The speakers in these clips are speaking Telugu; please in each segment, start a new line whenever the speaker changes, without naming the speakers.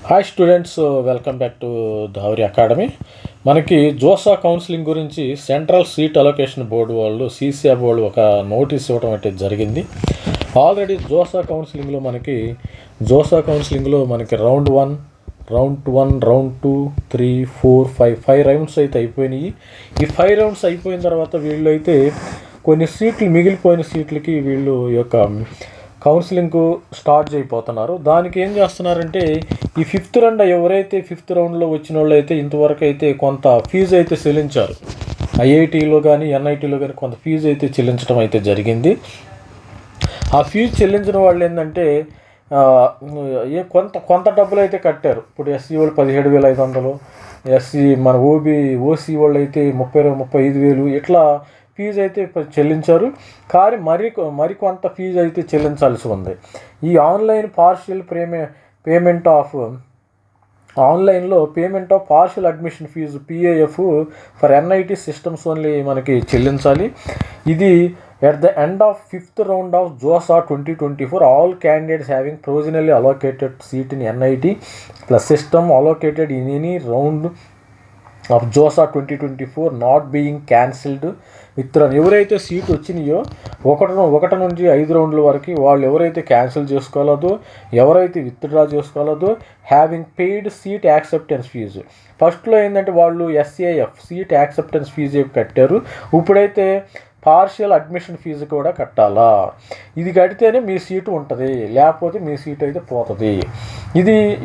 Hi students, welcome back to ధావరి academy. మనకి జోసా కౌన్సిలింగ్ గురించి సెంట్రల్ సీట్ అలొకేషన్ బోర్డు వాళ్ళు సీసీఆర్ వాళ్ళు ఒక నోటీస్ ఇవ్వడం అంటే జరిగింది. ఆల్రెడీ జోసా కౌన్సిలింగ్లో మనకి రౌండ్ 1, రౌండ్ 2, 3, 4, 5 రౌండ్స్ అయితే అయిపోయినాయి. ఈ 5 రౌండ్స్ అయిపోయిన తర్వాత వీళ్ళు అయితే కొన్ని సీట్లు మిగిలిపోయిన సీట్లకి వీళ్ళు యొక్క కౌన్సిలింగ్ స్టార్ట్ చేయబోతున్నారు. దానికి ఏం చేస్తున్నారంటే ఈ ఫిఫ్త్ రౌండ్లో వచ్చిన వాళ్ళు అయితే ఇంతవరకు అయితే కొంత ఫీజు అయితే చెల్లించారు. ఐఐటీలో కానీ ఎన్ఐటీలో కానీ కొంత ఫీజు అయితే చెల్లించడం అయితే జరిగింది. ఆ ఫీజు చెల్లించిన వాళ్ళు ఏంటంటే కొంత డబ్బులు అయితే కట్టారు. ఇప్పుడు ఎస్సీ వాళ్ళు 17,500, ఎస్సీ మన ఓసీ వాళ్ళు అయితే 35,000 ఇట్లా ఫీజు అయితే చెల్లించారు. కానీ మరికొంత ఫీజు అయితే చెల్లించాల్సి ఉంది. ఈ online payment of partial admission fee PAF for NIT systems only మనకి చెల్లించాలి. ఇది at the end of 5th round of JOSA 2024, all candidates having provisionally allocated seat in NIT plus system allocated in any round of JOSA 2024 not being cancelled withdrawn. ఎవరైతే సీట్ వచ్చినాయో 1 నుంచి 5 రౌండ్ల వరకు వాళ్ళు ఎవరైతే క్యాన్సిల్ చేసుకోలేదో, ఎవరైతే విత్డ్రా చేసుకోలేదో, having paid seat acceptance fee. ఫస్ట్లో ఏంటంటే వాళ్ళు SAF సీట్ యాక్సెప్టెన్స్ ఫీజు కట్టారు. ఇప్పుడైతే పార్షియల్ అడ్మిషన్ ఫీజు కూడా కట్టాలా. ఇది కడితేనే మీ సీటు ఉంటుంది, లేకపోతే మీ సీటు అయితే పోతుంది.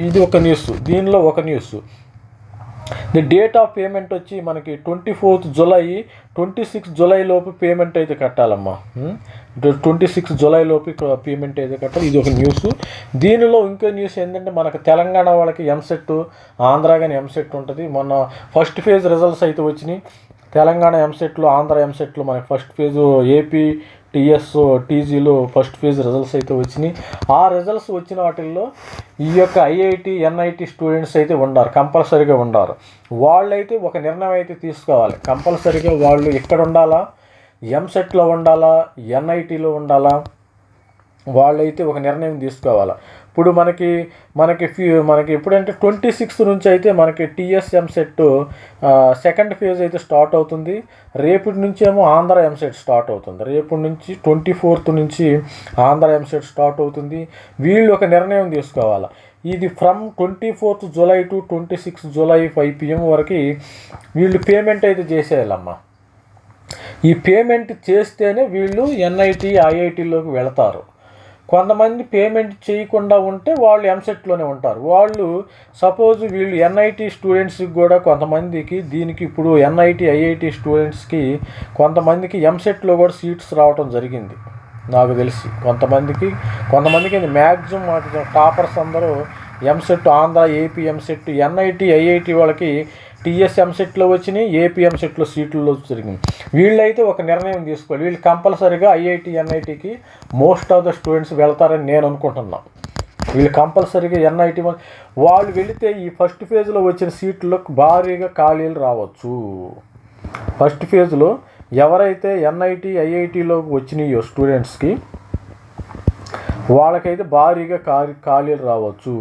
ఇది ఒక న్యూస్. దీనిలో ఒక news, the date of payment వచ్చి మనకి 24th జూలై, 26th జూలై లోపు పేమెంట్ అయితే కట్టాలమ్మా. 26th జూలై లోపు పేమెంట్ అయితే కట్టాలి. ఇది ఒక న్యూస్. దీనిలో ఇంకో న్యూస్ ఏంటంటే మనకు తెలంగాణ వాళ్ళకి ఎంసెట్, ఆంధ్ర కానీ ఎంసెట్ ఉంటుంది. మొన్న ఫస్ట్ ఫేజ్ రిజల్ట్స్ అయితే వచ్చినాయి. తెలంగాణ ఎంసెట్లు, ఆంధ్ర ఎంసెట్లు మనకి ఫస్ట్ ఫేజు, ఏపీ TS TGలో ఫస్ట్ ఫేజ్ రిజల్ట్స్ అయితే వచ్చినాయి. ఆ రిజల్ట్స్ వచ్చిన వాటిల్లో ఈ యొక్క IIT NIT స్టూడెంట్స్ అయితే కంపల్సరీగా ఉండారు. వాళ్ళైతే ఒక నిర్ణయం అయితే తీసుకోవాలి. కంపల్సరీగా వాళ్ళు ఎక్కడ ఉండాలా, ఎంసెట్లో ఉండాలా, NITలో ఉండాలా, వాళ్ళైతే ఒక నిర్ణయం తీసుకోవాలి. ఇప్పుడు మనకి ఎప్పుడంటే 26th నుంచి అయితే మనకి TS ఎంసెట్ సెకండ్ ఫేజ్ అయితే స్టార్ట్ అవుతుంది. రేపటి నుంచి ఏమో ఆంధ్ర ఎంసెట్ స్టార్ట్ అవుతుంది. రేపటి నుంచి 24th నుంచి ఆంధ్ర ఎంసెట్ స్టార్ట్ అవుతుంది. వీళ్ళు ఒక నిర్ణయం తీసుకోవాలి. ఇది from 24th July to 26th July 5 PM వరకు వీళ్ళు పేమెంట్ అయితే చేసేయాలమ్మా. ఈ పేమెంట్ చేస్తేనే వీళ్ళు NIT IITలోకి వెళతారు. కొంతమంది పేమెంట్ చేయకుండా ఉంటే వాళ్ళు ఎంసెట్లోనే ఉంటారు. వాళ్ళు సపోజ్ వీళ్ళు NIT స్టూడెంట్స్కి కూడా కొంతమందికి దీనికి ఇప్పుడు NIT IIT స్టూడెంట్స్కి కొంతమందికి ఎంసెట్లో కూడా సీట్స్ రావడం జరిగింది నాకు తెలిసి. కొంతమందికి మ్యాక్సిమం టాపర్స్ అందరూ EAMCET, Andhra AP EAMCET, NIT IIT వాళ్ళకి TS ఎంసెట్లో వచ్చినాయి, AP ఎంసెట్లో సీట్లలో జరిగింది. వీళ్ళైతే ఒక నిర్ణయం తీసుకోవాలి. వీళ్ళు కంపల్సరీగా IIT NITకి మోస్ట్ ఆఫ్ ద స్టూడెంట్స్ వెళ్తారని నేను అనుకుంటున్నాను. వీళ్ళు కంపల్సరీగా NIT వాళ్ళు వెళితే ఈ ఫస్ట్ ఫేజ్లో వచ్చిన సీట్లలో భారీగా ఖాళీలు రావచ్చు. ఫస్ట్ ఫేజ్లో ఎవరైతే NIT IITలోకి వచ్చినాయో స్టూడెంట్స్కి వాళ్ళకైతే భారీగా ఖాళీలు రావచ్చు.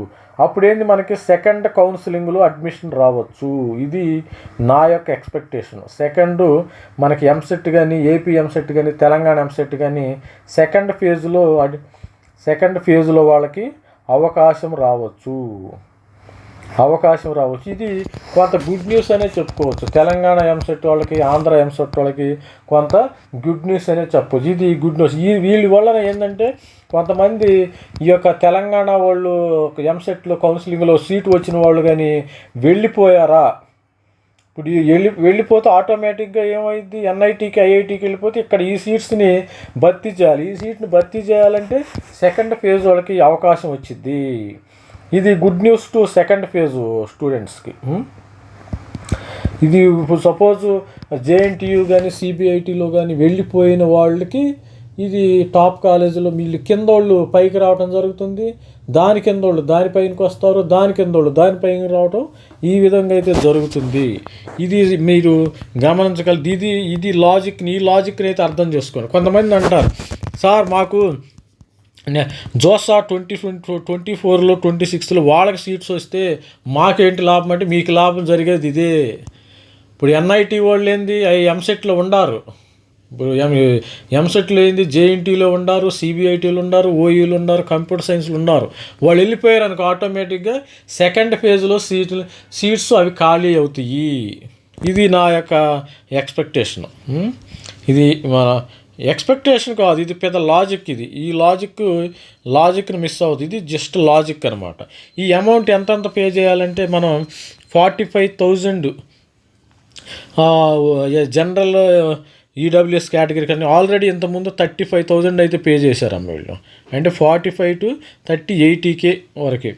అప్పుడేంది మనకి సెకండ్ కౌన్సిలింగ్లో అడ్మిషన్ రావచ్చు. ఇది నా యొక్క ఎక్స్పెక్టేషన్. మనకి ఎంసెట్ కానీ, AP ఎంసెట్ కానీ, తెలంగాణ ఎంసెట్ కానీ సెకండ్ ఫేజ్లో వాళ్ళకి అవకాశం రావచ్చు. ఇది కొంత గుడ్ న్యూస్ అనే చెప్పుకోవచ్చు. తెలంగాణ ఎంసెట్ వాళ్ళకి, ఆంధ్ర ఎంసెట్ వాళ్ళకి కొంత గుడ్ న్యూస్ అనే చెప్పవచ్చు. ఇది గుడ్ న్యూస్. వీళ్ళ వలన ఏంటంటే కొంతమంది ఈ యొక్క తెలంగాణ వాళ్ళు ఎంసెట్లో కౌన్సిలింగ్లో సీటు వచ్చిన వాళ్ళు కానీ వెళ్ళిపోయారా. ఇప్పుడు వెళ్ళిపోతే ఆటోమేటిక్గా ఏమైంది, NITకి IITకి వెళ్ళిపోతే ఇక్కడ ఈ సీట్స్ని భర్తీ చేయాలి. ఈ సీట్ని భర్తీ చేయాలంటే సెకండ్ ఫేజ్ వాళ్ళకి అవకాశం వచ్చింది. ఇది good news to second phase స్టూడెంట్స్కి. ఇది ఇప్పుడు సపోజ్ JNTU కానీ, CBITలో కానీ వెళ్ళిపోయిన వాళ్ళకి ఇది టాప్ కాలేజీలో వీళ్ళు కింద వాళ్ళు పైకి రావడం జరుగుతుంది. దాని కింద వాళ్ళు దానిపైనకి వస్తారు, దాని కింద వాళ్ళు దానిపైన రావటం, ఈ విధంగా అయితే జరుగుతుంది. ఇది మీరు గమనించగలరు. ఈ లాజిక్ని అయితే అర్థం చేసుకోండి. కొంతమంది అంటారు, సార్ మాకు జోసా 2024లో 26లో వాళ్ళకి సీట్స్ వస్తే మాకేంటి లాభం అంటే మీకు లాభం జరిగేది ఇదే. ఇప్పుడు ఎన్ఐటి వాళ్ళు ఏంది ఎంసెట్లో ఉండారు, ఇప్పుడు ఎంసెట్లో ఏంది జేఎన్టీలో ఉండారు, సిబిఐటీలు ఉండారు, ఓయూలు ఉండారు, కంప్యూటర్ సైన్స్లు ఉన్నారు. వాళ్ళు వెళ్ళిపోయారు అనుకో ఆటోమేటిక్గా సెకండ్ ఫేజ్లో సీట్స్ అవి ఖాళీ అవుతాయి. ఇది నా యొక్క ఎక్స్పెక్టేషన్. ఇది మన ఎక్స్పెక్టేషన్ కాదు, ఇది పెద్ద లాజిక్. ఇది ఈ లాజిక్ని మిస్ అవుతుంది. ఇది జస్ట్ లాజిక్ అనమాట. ఈ అమౌంట్ ఎంతెంత పే చేయాలంటే మనం 45,000 జనరల్ ఈడబ్ల్యూఎస్ కేటగిరీ కానీ ఆల్రెడీ ఇంతకుముందు 35,000 అయితే పే చేశారమ్మ వీళ్ళు. అంటే 45 to 30 80K వరకు.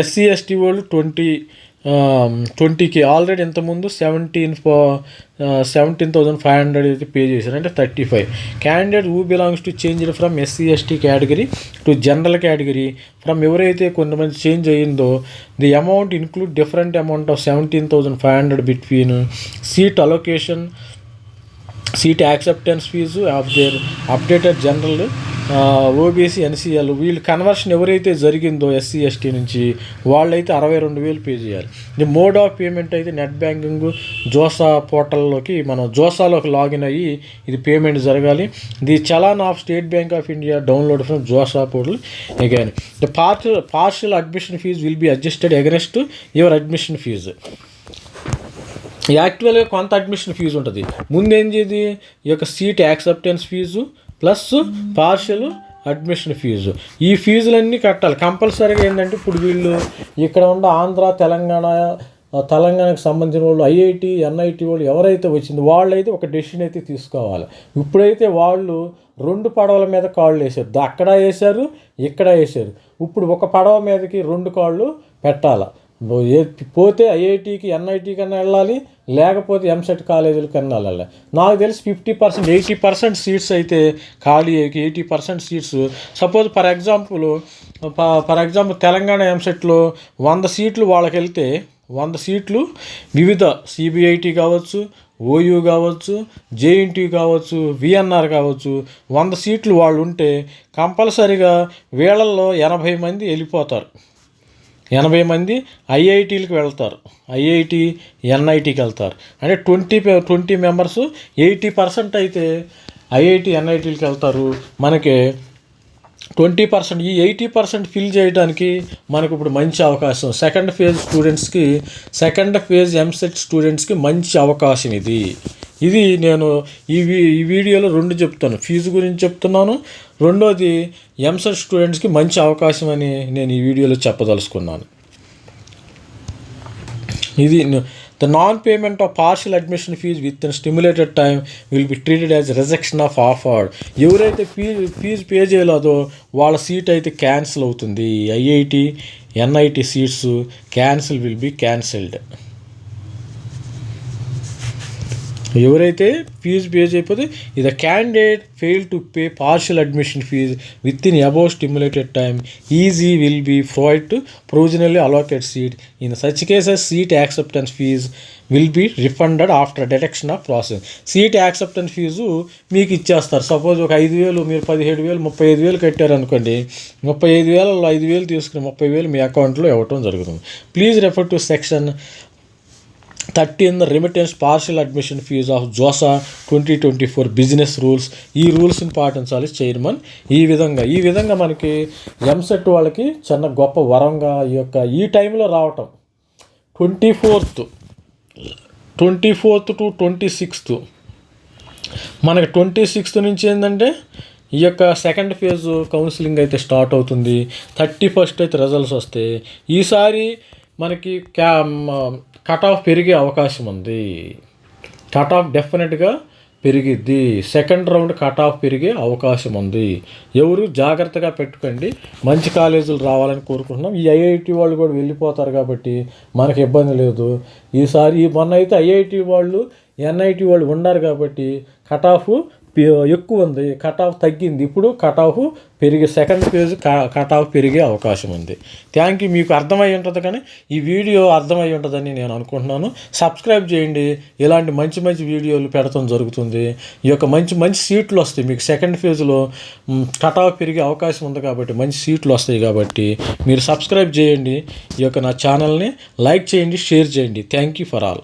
ఎస్సీ ఎస్టీ వాళ్ళు 20K ఆల్రెడీ ఇంతకుముందు 17,500 అయితే పే చేశారు, అంటే 35. Candidate who belongs to changed from SC ST category to general category from ఎవరైతే కొంతమంది చేంజ్ అయ్యిందో the amount include different amount of 17,500 between seat allocation, seat acceptance fee of their updated general OBC NCL. వీళ్ళు కన్వర్షన్ ఎవరైతే జరిగిందో ఎస్సీ ఎస్టీ నుంచి వాళ్ళైతే 62,000 పే చేయాలి. ది మోడ్ ఆఫ్ పేమెంట్ అయితే నెట్ బ్యాంకింగ్ జోసా పోర్టల్లోకి మనం జోసాలోకి లాగిన్ అయ్యి ఇది పేమెంట్ జరగాలి. The challan of state Bank of India download from JoSAA portal. Again the partial admission fee will be adjusted against your admission fee. యాక్చువల్గా కొంత అడ్మిషన్ ఫీజు ఉంటుంది. ముందేం చేది ఈ యొక్క seat acceptance fee plus partial admission fee, ఈ ఫీజులన్నీ కట్టాలి కంపల్సరీగా. ఏంటంటే ఇప్పుడు వీళ్ళు ఇక్కడ ఉన్న ఆంధ్ర తెలంగాణకు సంబంధించిన వాళ్ళు ఐఐటి ఎన్ఐటి వాళ్ళు ఎవరైతే వచ్చిందో వాళ్ళైతే ఒక డెసిషన్ అయితే తీసుకోవాలి. ఇప్పుడైతే వాళ్ళు 2 పడవల మీద కాళ్ళు వేసారు, అక్కడ వేశారు ఇక్కడ వేశారు. ఇప్పుడు ఒక పడవ మీదకి 2 కాళ్ళు పెట్టాలి. పోతే ఐఐటికి ఎన్ఐటి కన్నా వెళ్ళాలి, లేకపోతే ఎంసెట్ కాలేజీలకన్నా వెళ్ళాలి. నాకు తెలిసి 50% 80% సీట్స్ అయితే ఖాళీ 80% seats. Suppose for example Telangana ఎంసెట్లో 100 సీట్లు వాళ్ళకి వెళ్తే 100 సీట్లు వివిధ సిబిఐటి కావచ్చు, ఓయూ కావచ్చు, జేఎన్టీ కావచ్చు, విఎన్ఆర్ కావచ్చు, 100 సీట్లు వాళ్ళు ఉంటే కంపల్సరీగా వీళ్ళల్లో 80 మంది వెళ్ళిపోతారు. 80 మంది ఐఐటీలకు వెళ్తారు, ఐఐటి ఎన్ఐటికి వెళ్తారు. అంటే 20 మెంబర్స్ 80% అయితే ఐఐటి ఎన్ఐటీలకు వెళ్తారు. మనకి 20% ఈ 80% ఫిల్ చేయడానికి మనకు ఇప్పుడు మంచి అవకాశం. సెకండ్ ఫేజ్ ఎంసెట్ స్టూడెంట్స్కి మంచి అవకాశం ఇది నేను ఈ వీడియోలో 2 చెప్తాను. ఫీజు గురించి చెప్తున్నాను, రెండోది ఎంసెట్ స్టూడెంట్స్కి మంచి అవకాశం అని నేను ఈ వీడియోలో చెప్పదలుచుకున్నాను. ఇది the non payment of partial admission fee within stipulated time will be treated as rejection of offered. ఎవరైతే ఫీజు పే చేయలేదో వాళ్ళ సీట్ అయితే క్యాన్సిల్ అవుతుంది. IIT NIT seats will be cancelled. ఎవరైతే ఫీజు పే చేయకపోతే ఇది candidate fail to pay partial admission fee within above stipulated time easy will be provide to provisionally allotted seat. In such cases seat acceptance fee will be refunded after deduction of process. Seat acceptance fee మీకు ఇచ్చేస్తారు. సపోజ్ ఒక 5,000 మీరు 17,000 35,000 కట్టారు అనుకోండి, 35,000లో 5,000 తీసుకుని 30,000 మీ అకౌంట్లో ఇవ్వటం జరుగుతుంది. Please refer to section 13 the remittance partial admission fee of JoSAA 2024 business rules. ఈ రూల్స్ని పాటించాలి చైర్మన్. ఈ విధంగా మనకి ఎంసెట్ వాళ్ళకి చిన్న గొప్ప వరంగా ఈ టైంలో రావటం 24th to 26th. మనకి 26th నుంచి ఏంటంటే ఈ యొక్క సెకండ్ ఫేజ్ కౌన్సిలింగ్ అయితే స్టార్ట్ అవుతుంది. 31st అయితే రిజల్ట్స్ వస్తాయి. ఈసారి మనకి కట్ ఆఫ్ పెరిగే అవకాశం ఉంది. కట్ ఆఫ్ డెఫినెట్గా పెరిగిద్ది. సెకండ్ రౌండ్ కట్ ఆఫ్ పెరిగే అవకాశం ఉంది. ఎవరు జాగ్రత్తగా పెట్టుకోండి. మంచి కాలేజీలు రావాలని కోరుకుంటున్నాం. ఈ ఐఐటి వాళ్ళు కూడా వెళ్ళిపోతారు కాబట్టి మనకి ఇబ్బంది లేదు. ఈసారి మొన్న అయితే ఐఐటి వాళ్ళు ఎన్ఐటి వాళ్ళు ఉన్నారు కాబట్టి కట్ ఆఫ్ ఎక్కువ ఉంది, కట్ ఆఫ్ తగ్గింది. ఇప్పుడు కట్ ఆఫ్ పెరిగే సెకండ్ ఫేజ్ కట్ ఆఫ్ పెరిగే అవకాశం ఉంది. Thank you. మీకు అర్థమై ఉంటుంది కానీ ఈ వీడియో అర్థమై ఉంటుందని నేను అనుకుంటున్నాను. సబ్స్క్రైబ్ చేయండి. ఇలాంటి మంచి మంచి వీడియోలు పెడతాం జరుగుతుంది. ఈ యొక్క మంచి మంచి సీట్లు వస్తాయి మీకు. సెకండ్ ఫేజ్లో కట్ ఆఫ్ పెరిగే అవకాశం ఉంది కాబట్టి మంచి సీట్లు వస్తాయి కాబట్టి మీరు సబ్స్క్రైబ్ చేయండి. ఈ యొక్క నా ఛానల్ని లైక్ చేయండి, షేర్ చేయండి. Thank you for all.